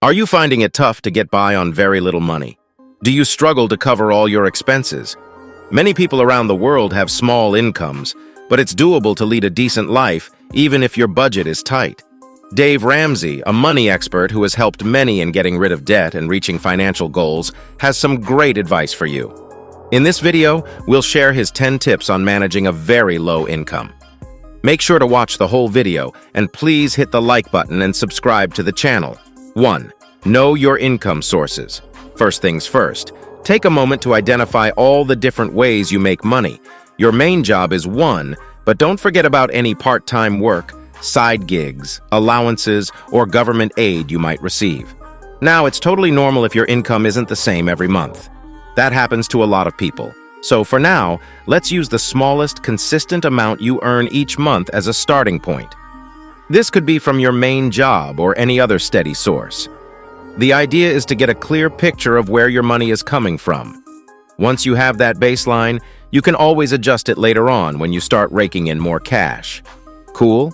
Are you finding it tough to get by on very little money? Do you struggle to cover all your expenses? Many people around the world have small incomes, but it's doable to lead a decent life even if your budget is tight. Dave Ramsey, a money expert who has helped many in getting rid of debt and reaching financial goals, has some great advice for you. In this video, we'll share his 10 tips on managing a very low income. Make sure to watch the whole video, and please hit the like button and subscribe to the channel. 1. Know your income sources. First things first, take a moment to identify all the different ways you make money. Your main job is one, but don't forget about any part-time work, side gigs, allowances, or government aid you might receive. Now, it's totally normal if your income isn't the same every month. That happens to a lot of people. So for now, let's use the smallest consistent amount you earn each month as a starting point. This could be from your main job or any other steady source. The idea is to get a clear picture of where your money is coming from. Once you have that baseline, you can always adjust it later on when you start raking in more cash. Cool?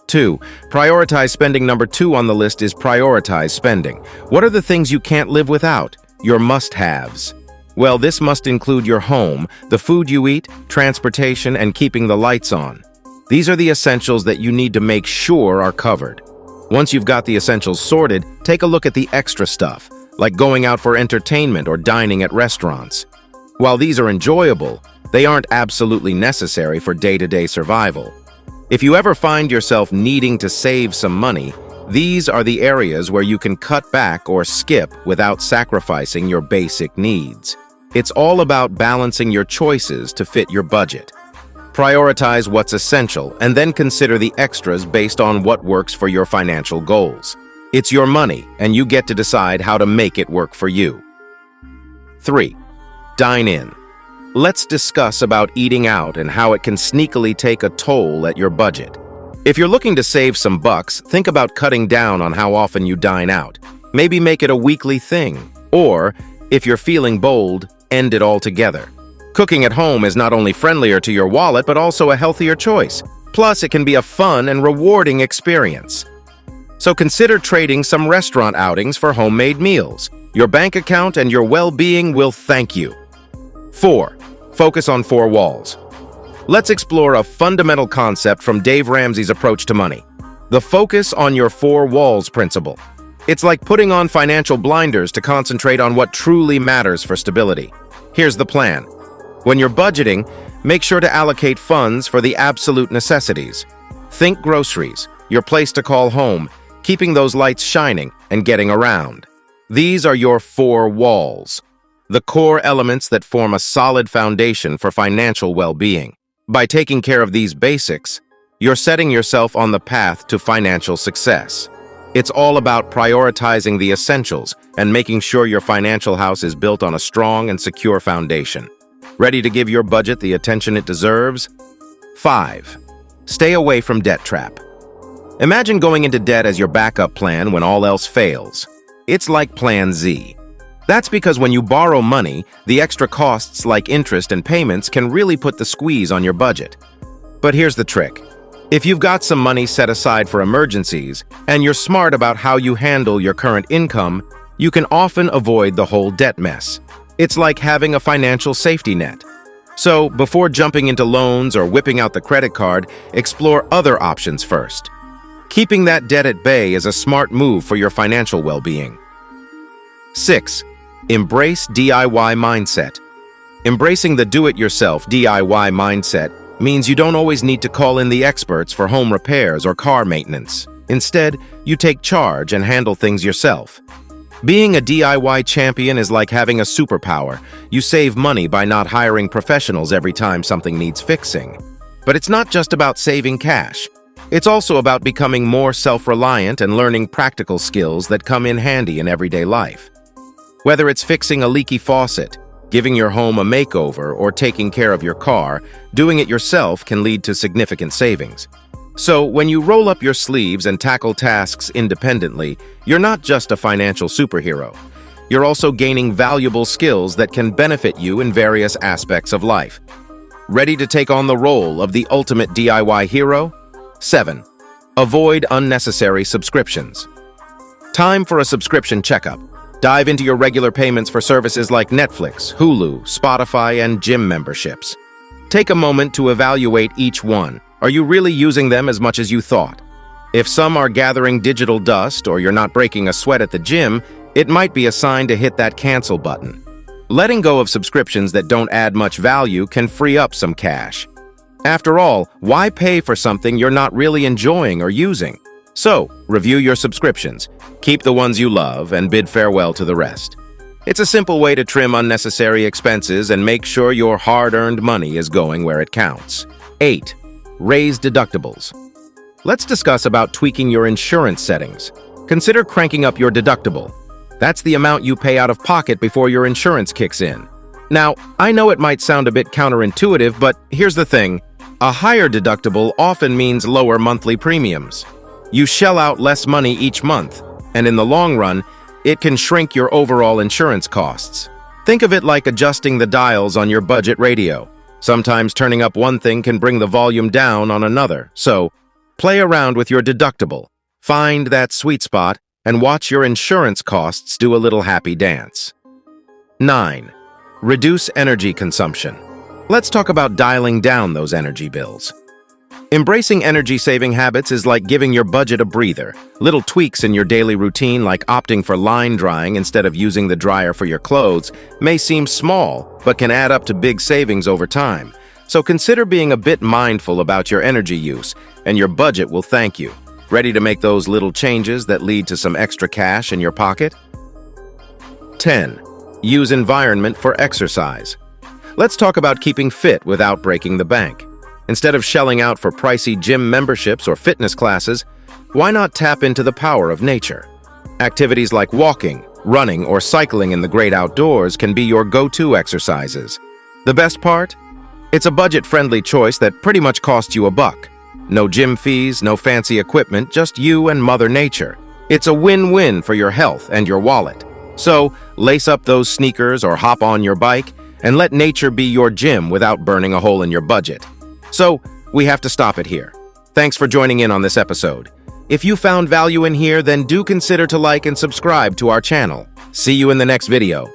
2. Prioritize spending. Number 2 on the list is prioritize spending. What are the things you can't live without? Your must-haves. Well, this must include your home, the food you eat, transportation, and keeping the lights on. These are the essentials that you need to make sure are covered. Once you've got the essentials sorted, take a look at the extra stuff, like going out for entertainment or dining at restaurants. While these are enjoyable, they aren't absolutely necessary for day-to-day survival. If you ever find yourself needing to save some money, these are the areas where you can cut back or skip without sacrificing your basic needs. It's all about balancing your choices to fit your budget. Prioritize what's essential and then consider the extras based on what works for your financial goals. It's your money, and you get to decide how to make it work for you. 3. Dine in. Let's discuss about eating out and how it can sneakily take a toll at your budget. If you're looking to save some bucks, think about cutting down on how often you dine out. Maybe make it a weekly thing. Or, if you're feeling bold, end it altogether. Cooking at home is not only friendlier to your wallet, but also a healthier choice. Plus, it can be a fun and rewarding experience. So consider trading some restaurant outings for homemade meals. Your bank account and your well-being will thank you. 4. Focus on 4 walls. Let's explore a fundamental concept from Dave Ramsey's approach to money. The focus on your 4 walls principle. It's like putting on financial blinders to concentrate on what truly matters for stability. Here's the plan. When you're budgeting, make sure to allocate funds for the absolute necessities. Think groceries, your place to call home, keeping those lights shining, and getting around. These are your 4 walls, the core elements that form a solid foundation for financial well-being. By taking care of these basics, you're setting yourself on the path to financial success. It's all about prioritizing the essentials and making sure your financial house is built on a strong and secure foundation. Ready to give your budget the attention it deserves? 5. Stay away from debt trap. Imagine going into debt as your backup plan when all else fails. It's like Plan Z. That's because when you borrow money, the extra costs like interest and payments can really put the squeeze on your budget. But here's the trick. If you've got some money set aside for emergencies, and you're smart about how you handle your current income, you can often avoid the whole debt mess. It's like having a financial safety net. So, before jumping into loans or whipping out the credit card, explore other options first. Keeping that debt at bay is a smart move for your financial well-being. 6. Embrace DIY mindset. Embracing the do-it-yourself DIY mindset means you don't always need to call in the experts for home repairs or car maintenance. Instead, you take charge and handle things yourself. Being a DIY champion is like having a superpower. You save money by not hiring professionals every time something needs fixing. But it's not just about saving cash. It's also about becoming more self-reliant and learning practical skills that come in handy in everyday life. Whether it's fixing a leaky faucet, giving your home a makeover, or taking care of your car, doing it yourself can lead to significant savings. So, when you roll up your sleeves and tackle tasks independently, you're not just a financial superhero. You're also gaining valuable skills that can benefit you in various aspects of life. Ready to take on the role of the ultimate DIY hero? 7. Avoid unnecessary subscriptions. Time for a subscription checkup. Dive into your regular payments for services like Netflix, Hulu, Spotify, and gym memberships. Take a moment to evaluate each one. Are you really using them as much as you thought? If some are gathering digital dust or you're not breaking a sweat at the gym, it might be a sign to hit that cancel button. Letting go of subscriptions that don't add much value can free up some cash. After all, why pay for something you're not really enjoying or using? So, review your subscriptions, keep the ones you love, and bid farewell to the rest. It's a simple way to trim unnecessary expenses and make sure your hard-earned money is going where it counts. 8. Raise deductibles. Let's discuss about tweaking your insurance settings. Consider cranking up your deductible. That's the amount you pay out of pocket before your insurance kicks in. Now, I know it might sound a bit counterintuitive, but here's the thing. A higher deductible often means lower monthly premiums. You shell out less money each month, and in the long run, it can shrink your overall insurance costs. Think of it like adjusting the dials on your budget radio. Sometimes turning up one thing can bring the volume down on another, so play around with your deductible. Find that sweet spot and watch your insurance costs do a little happy dance. 9. Reduce energy consumption. Let's talk about dialing down those energy bills. Embracing energy-saving habits is like giving your budget a breather. Little tweaks in your daily routine, like opting for line drying instead of using the dryer for your clothes, may seem small, but can add up to big savings over time. So consider being a bit mindful about your energy use, and your budget will thank you. Ready to make those little changes that lead to some extra cash in your pocket? 10. Use environment for exercise. Let's talk about keeping fit without breaking the bank. Instead of shelling out for pricey gym memberships or fitness classes, why not tap into the power of nature? Activities like walking, running, or cycling in the great outdoors can be your go-to exercises. The best part? It's a budget-friendly choice that pretty much costs you $1. No gym fees, no fancy equipment, just you and Mother Nature. It's a win-win for your health and your wallet. So, lace up those sneakers or hop on your bike and let nature be your gym without burning a hole in your budget. So, we have to stop it here. Thanks for joining in on this episode. If you found value in here, then do consider to like and subscribe to our channel. See you in the next video.